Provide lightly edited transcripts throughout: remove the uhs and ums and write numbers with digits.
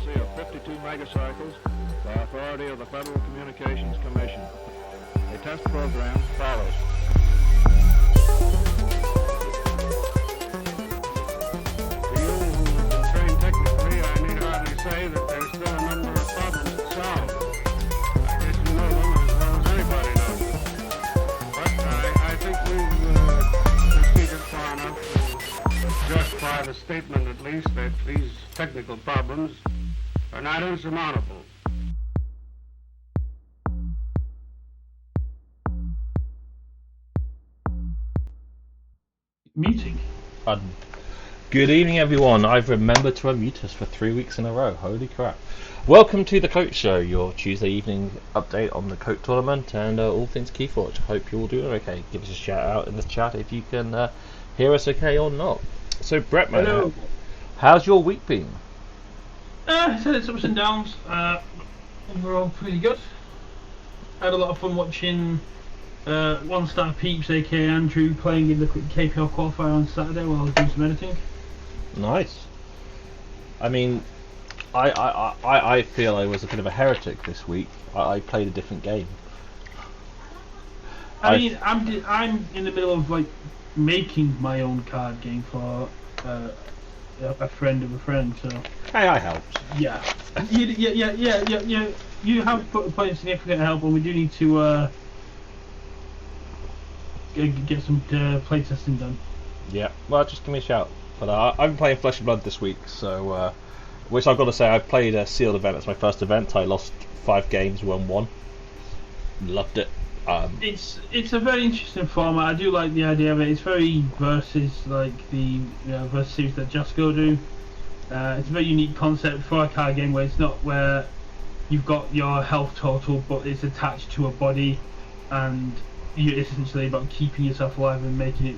frequency of 52 megacycles by authority of the Federal Communications Commission. A test program follows. To you who have been trained technically, I need hardly say that there's still a number of problems to solve. I guess you know them as well as anybody knows them. But I think we've proceeded far enough to justify the statement, at least, that these technical problems are not insurmountable. Muting. Good evening, everyone. I've remembered to unmute us for 3 weeks in a row. Holy crap. Welcome to the KOTE Show, your Tuesday evening update on the KOTE tournament and all things Keyforge. Hope you're all doing okay. Give us a shout out in the chat if you can hear us okay or not. So, Bretman, Hello. How's your week been? It's had its ups and downs. Overall, pretty good. Had a lot of fun watching One Star Peeps, aka Andrew, playing in the KPL qualifier on Saturday while I was doing some editing. Nice. I mean, I feel I was a bit of a heretic this week. I played a different game. I mean, I'm in the middle of like making my own card game for a friend of a friend. So Hey, I helped. yeah, you have put in significant help, and we do need to get some playtesting done. Yeah, well, just give me a shout. But I've been playing Flesh and Blood this week, so which I've got to say, I've played a sealed event. It's my first event. I lost 5 games, won 1. Loved it. It's a very interesting format. I do like the idea of it. It's very versus like the versus series that Jasco do. It's a very unique concept for a card game where it's not where you've got your health total, but it's attached to a body, and it's essentially about keeping yourself alive and making it.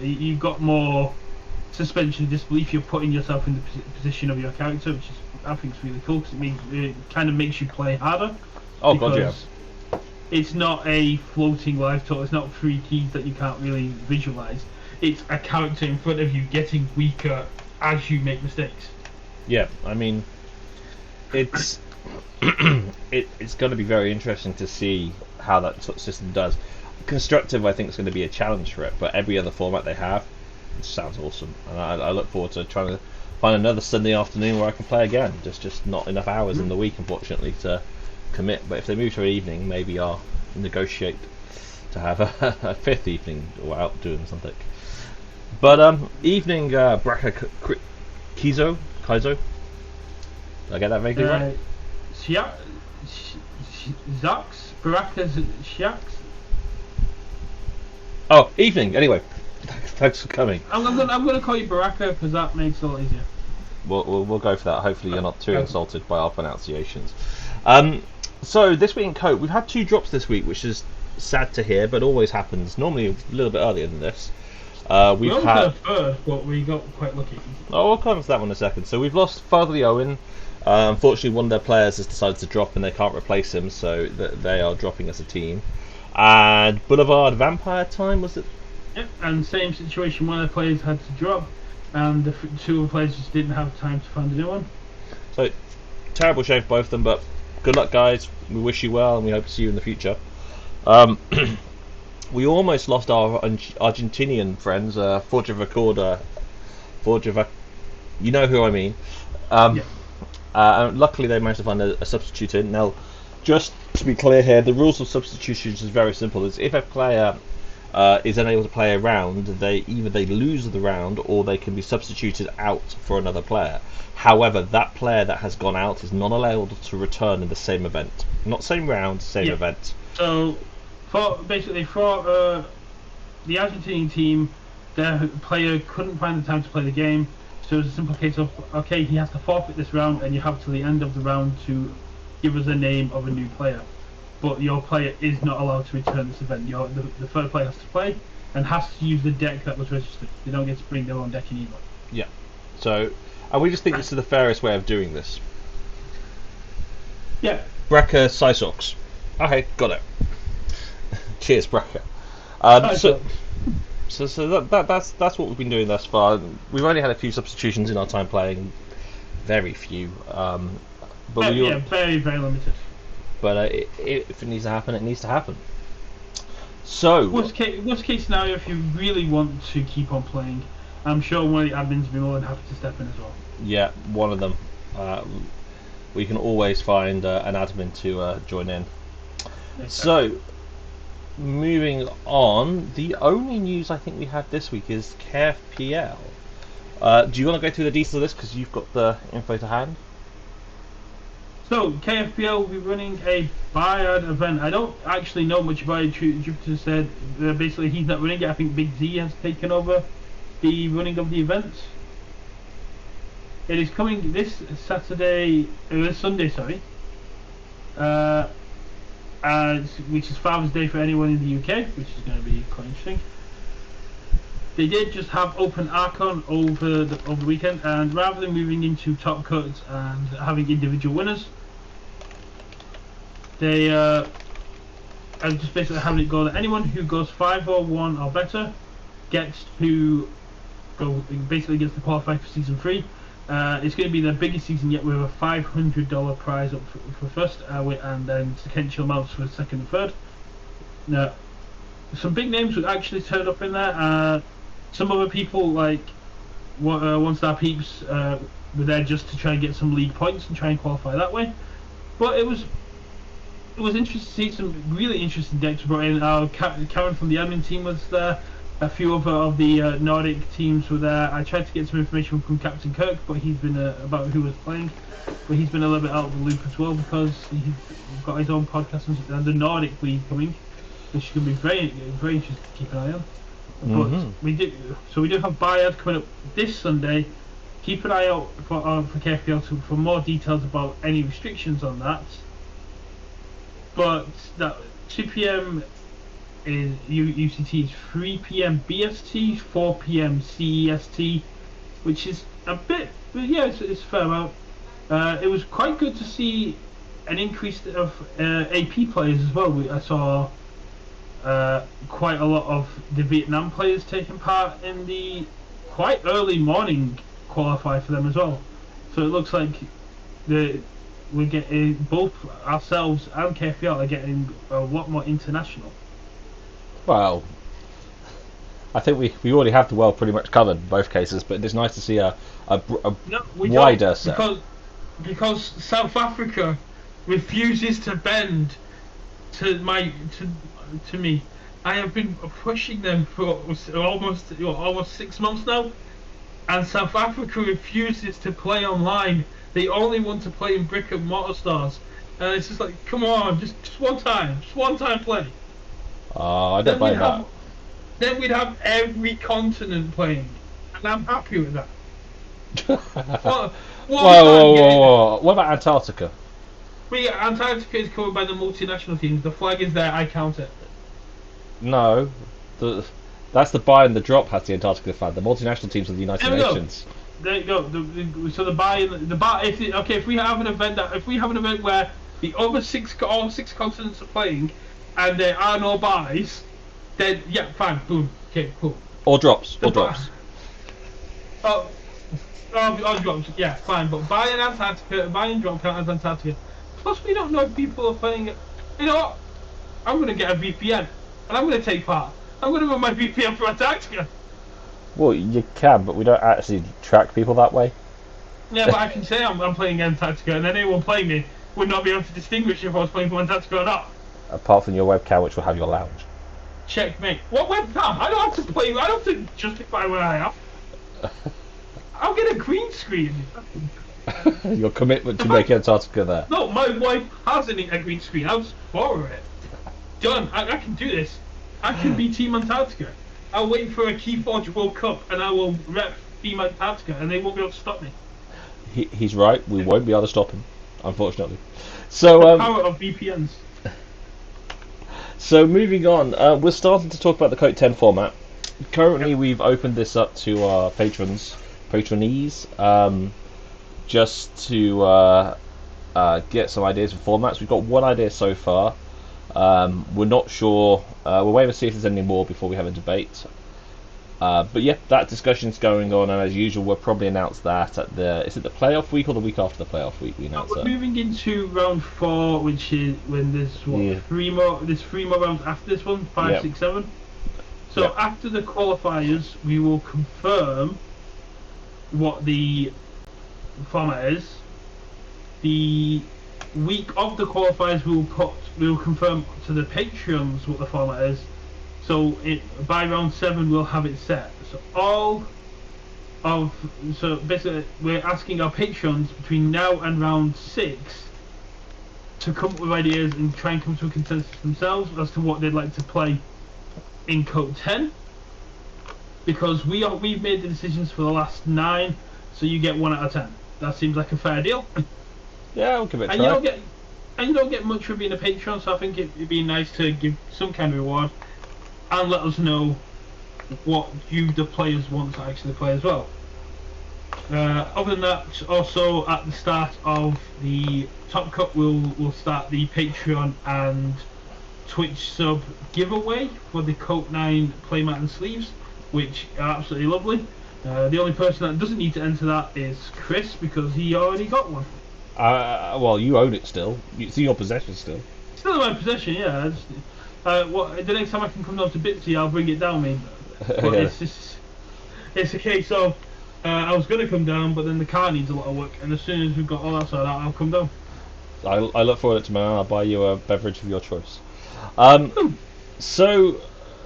You've got more suspension of disbelief. You're putting yourself in the position of your character, which is, I think, is really cool because it kind of makes you play harder. Oh god, yeah. It's not a floating life total. It's not 3 keys that you can't really visualize. It's a character in front of you getting weaker as you make mistakes. Yeah, I mean, it's it's going to be very interesting to see how that sort of system does. Constructive, I think, is going to be a challenge for it, but every other format they have, it sounds awesome, and I look forward to trying to find another Sunday afternoon where I can play again. Just not enough hours in the week, unfortunately, to commit. But if they move to an evening, maybe I'll negotiate to have a 5th evening or out doing something. But evening, Braka Kaizo. Did I get that vaguely right? Zax, Baraka Shaks. Oh, evening. Anyway, thanks for coming. I'm gonna call you Baraka because that makes it a lot easier. We'll go for that. Hopefully you're not too insulted by our pronunciations. So this week in KOTE, we've had 2 drops this week, which is sad to hear, but always happens. Normally a little bit earlier than this. We've had first, but we got quite lucky. Oh, we'll come to that one in a second. So we've lost Fatherly Owen. Unfortunately, one of their players has decided to drop, and they can't replace him, so they are dropping as a team. And Boulevard Vampire Time, was it? Yep, and same situation. One of the players had to drop, and the 2 other players just didn't have time to find a new one. So terrible shame for both of them, but good luck, guys. We wish you well, and we hope to see you in the future. We almost lost our Argentinian friends, Forge of Recorder. You know who I mean. And luckily they managed to find a substitute in. Now, just to be clear here, the rules of substitutions is very simple. It's if a player is unable to play a round, they lose the round or they can be substituted out for another player. However, that player that has gone out is not allowed to return in the same event. Not same round, same event. So, for the Argentinian team, their player couldn't find the time to play the game, so it's a simple case of, okay, he has to forfeit this round, and you have till the end of the round to give us a name of a new player. But your player is not allowed to return this event. The third player has to play, and has to use the deck that was registered. They don't get to bring their own deck in either. Yeah. So, and we just think this is the fairest way of doing this. Yeah. Braka Sysox. Okay, got it. Cheers, Braka. So that's what we've been doing thus far. We've only had a few substitutions in our time playing. very few. But Yeah, very, very limited. But if it needs to happen, it needs to happen. So Worst case scenario, if you really want to keep on playing, I'm sure one of the admins will be more than happy to step in as well. yeah, one of them. We can always find an admin to join in. Exactly. So, moving on, the only news I think we had this week is KFPL. Do you want to go through the details of this because you've got the info to hand? So, KFPL will be running a buyout event. I don't actually know much about it. Jupiter said basically he's not running it. I think Big Z has taken over the running of the event. It is coming this Sunday, sorry. Which is Father's Day for anyone in the UK, which is going to be quite interesting. They did just have Open Archon over the weekend, and rather than moving into top cuts and having individual winners, they are just basically having it go that anyone who goes 5 or 1 or better gets to gets to qualify for season 3. It's going to be the biggest season yet, with a $500 prize up for first, and then potential amounts for second and third. Now, some big names would actually turn up in there. Some other people like One Star Peeps were there just to try and get some league points and try and qualify that way. But it was interesting to see some really interesting decks brought in. Karen from the admin team was there. A few of the Nordic teams were there. I tried to get some information from Captain Kirk, but he's been about who was playing. But he's been a little bit out of the loop as well because he's got his own podcast and the Nordic League coming, which is going to be very, very interesting to keep an eye on. But we do have buyout coming up this Sunday. Keep an eye out for KFPL for more details about any restrictions on that. But that 2 PM is UCT is 3 PM BST, 4 PM CEST, which is a bit, yeah, it's a fair amount. It was quite good to see an increase of AP players as well. I saw quite a lot of the Vietnam players taking part in the quite early morning qualify for them as well. So it looks like we're getting, both ourselves and KFPL are getting a lot more international. Well, I think we already have the world pretty much covered in both cases, but it's nice to see a wider set. Because South Africa refuses to bend to me. I have been pushing them for almost 6 months now, and South Africa refuses to play online. They only want to play in brick and mortar stores, and it's just like, come on, just one time play. I don't buy that. Then we'd have every continent playing, and I'm happy with that. Whoa. What about Antarctica? Antarctica is covered by the multinational teams. The flag is there, I count it. No, that's the buy and the drop has the Antarctica flag. The multinational teams are the United Nations. There you go. So the buy. If we have an event where the other all six continents are playing, and there are no buys, then yeah, fine, boom, okay, cool. Or drops. Drops, yeah, fine. But buy in Antarctica, buy and drop count as Antarctica. Plus, we don't know if people are playing it. You know what? I'm gonna get a VPN, and I'm gonna take part. I'm gonna run my VPN for Antarctica. Well, you can, but we don't actually track people that way. Yeah, but I can say I'm playing Antarctica, and then anyone playing me would not be able to distinguish if I was playing for Antarctica or not. Apart from your webcam, which will have your lounge. Checkmate. What webcam? I don't have to play. I don't have to justify where I am. I'll get a green screen. Your commitment to make Antarctica there. No, my wife has a green screen. I'll just borrow it. Done. I can do this. I can be Team Antarctica. I'll wait for a Keyforge World Cup and I will rep Team Antarctica and they won't be able to stop me. He's right. We won't be able to stop him, unfortunately. So the power of VPNs. So moving on, we're starting to talk about the KOTE 10 format. Currently, we've opened this up to our patronees, just to get some ideas for formats. We've got one idea so far. We're not sure. We're waiting to see if there's any more before we have a debate. But yeah, that discussion's going on, and as usual, we'll probably announce that at is it the playoff week or the week after the playoff week? We announce We're it. moving into round 4, which is when there's Yeah. 3 more. There's 3 more rounds after this one, 5, Yep. 6, 7. So Yep. after the qualifiers, we will confirm what the format is. The week of the qualifiers, we will confirm to the Patreons what the format is. So by round 7, we'll have it set. So basically, we're asking our patrons between now and round 6 to come up with ideas and try and come to a consensus themselves as to what they'd like to play in KOTE 10. Because we've made the decisions for the last 9, so you get 1 out of 10. That seems like a fair deal. Yeah, I'll give it a And try. you don't get much for being a patron, so I think it'd be nice to give some kind of reward and let us know what the players want to actually play as well. Other than that, also at the start of the Top Cut, we'll start the Patreon and Twitch sub giveaway for the KOTE 9 playmat and sleeves, which are absolutely lovely. The only person that doesn't need to enter that is Chris, because he already got one. Well, you own it still. It's in your possession still. Still in my possession, yeah. The next time I can come down to Bitsy, I'll bring it down, mate. But Yeah. it's a case of I was going to come down, but then the car needs a lot of work, and as soon as we've got all that sorted out, I'll come down. I look forward to it tomorrow. I'll buy you a beverage of your choice. So,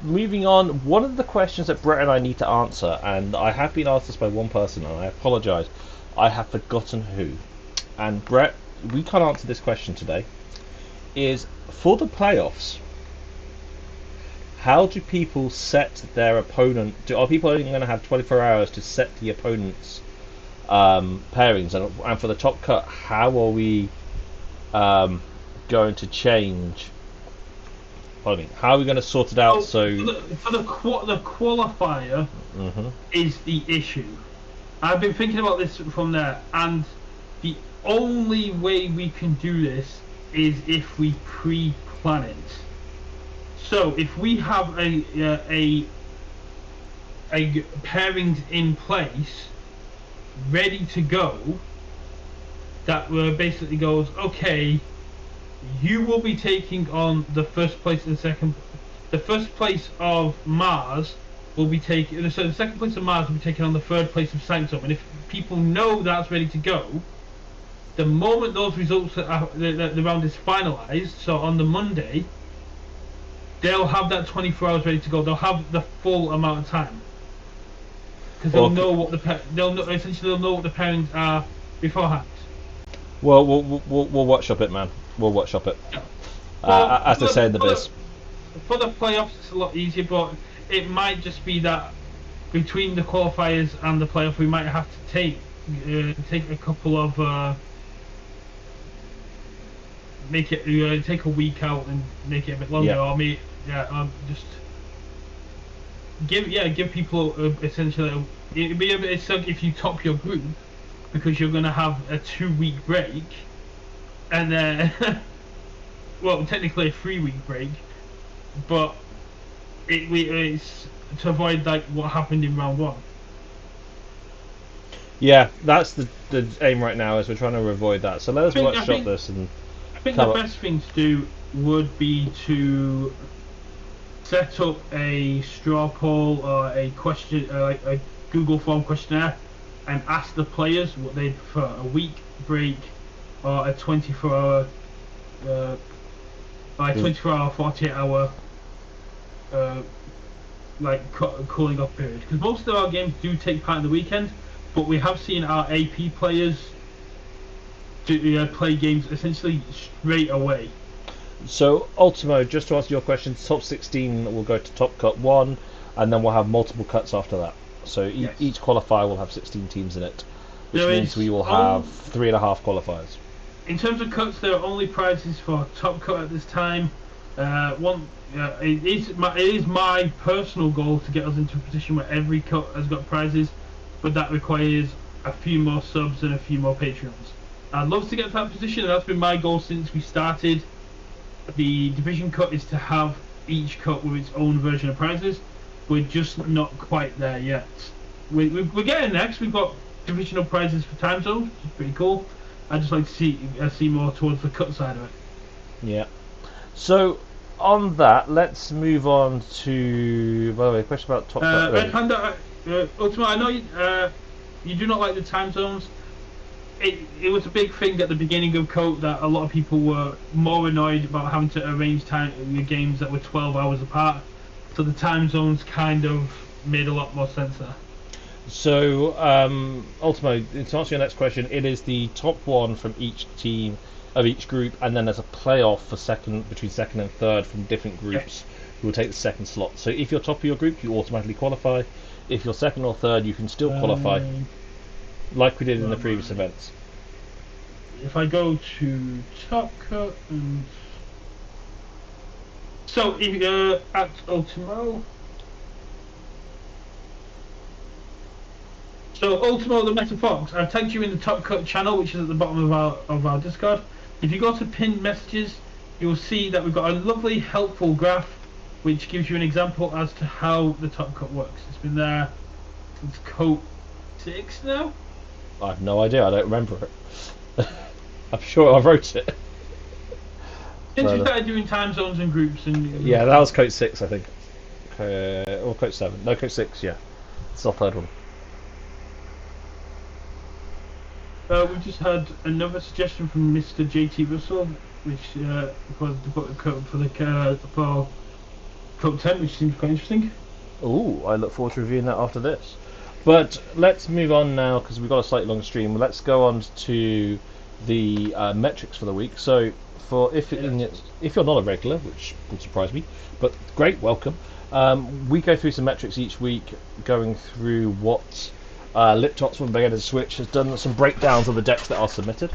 moving on, one of the questions that Brett and I need to answer, and I have been asked this by one person, and I apologise, I have forgotten who. And Brett, we can't answer this question today. Is for the playoffs, how do people set their opponent? Are people only going to have 24 hours to set the opponent's pairings? And for the Top Cut, how are we going to change? Pardon me. How are we going to sort it out? For the qualifier is the issue. I've been thinking about this from there, and the only way we can do this is if we pre-plan it. So if we have a pairings in place, ready to go, that basically goes, okay, you will be taking on the first place and second. The first place of Mars will be taking. So the second place of Mars will be taking on the third place of Sanctum. And if people know that's ready to go, the moment those results the round is finalised, so on the Monday, they'll have that 24 hours ready to go. They'll have the full amount of time because they'll know what they'll know what the pairings are beforehand. Well, we'll workshop it, man. We'll workshop it. As I say in the biz. For the playoffs, it's a lot easier, but it might just be that between the qualifiers and the playoff, we might have to take a couple of take a week out and make it a bit longer, or just give people essentially. It'd be a bit suck if you top your group because you're gonna have a 2-week break, and then well, technically a 3-week break, but it's to avoid like what happened in round 1. Yeah, that's the aim right now, is we're trying to avoid that. So let us workshop this and. I think the best thing to do would be to set up a straw poll or a question, like a Google form questionnaire, and ask the players what they prefer: a week break or a 24-hour, 24-hour, 48-hour, cooling off period. Because most of our games do take part in the weekend, but we have seen our AP players play games essentially straight away. So, Ultimo, just to answer your question, top 16 will go to Top Cut 1, and then we'll have multiple cuts after that. So each qualifier will have 16 teams in it, which means we will have 3.5 qualifiers. In terms of cuts, there are only prizes for Top Cut at this time. It is my personal goal to get us into a position where every cut has got prizes, but that requires a few more subs and a few more Patreons. I'd love to get to that position, and that's been my goal since we started. The division cut is to have each cut with its own version of prizes. we're just not quite there yet. We're getting there 'cause we've got divisional prizes for time zones, which is pretty cool. I'd just like to see more towards the cut side of it. Yeah. So on that, let's move on to. By the way, a question about top. Red Panda, Ultima, I know you do not like the time zones. It was a big thing at the beginning of KOTE that a lot of people were more annoyed about having to arrange your games that were 12 hours apart. So the time zones kind of made a lot more sense there. So, Ultimo, to answer your next question, it is the top one from each team of each group, and then there's a playoff for between second and third from different groups who will take the second slot. So if you're top of your group, you automatically qualify. If you're second or third, you can still qualify, like we did in the previous events. If I go to Top Cut and so if you're at Ultimo. So Ultimo the Meta Fox, I've tagged you in the Top Cut channel, which is at the bottom of our Discord. If you go to pinned messages, you'll see that we've got a lovely helpful graph which gives you an example as to how the Top Cut works. It's been there since KOTE 6 now? I have no idea, I don't remember it. I'm sure I wrote it. Since we started doing time zones and groups and... Yeah, that was KOTE 6, I think. Or KOTE 7. No, KOTE 6, yeah. It's our third one. We've just had another suggestion from Mr. JT Russell, which was to put a code for for KOTE 10, which seems quite interesting. Ooh, I look forward to reviewing that after this. But let's move on now, because we've got a slightly long stream. Let's go on to the metrics for the week. So, if you're not a regular, which would surprise me, but great, welcome. We go through some metrics each week, going through what Liptops from Beginner's Switch has done some breakdowns of the decks that are submitted.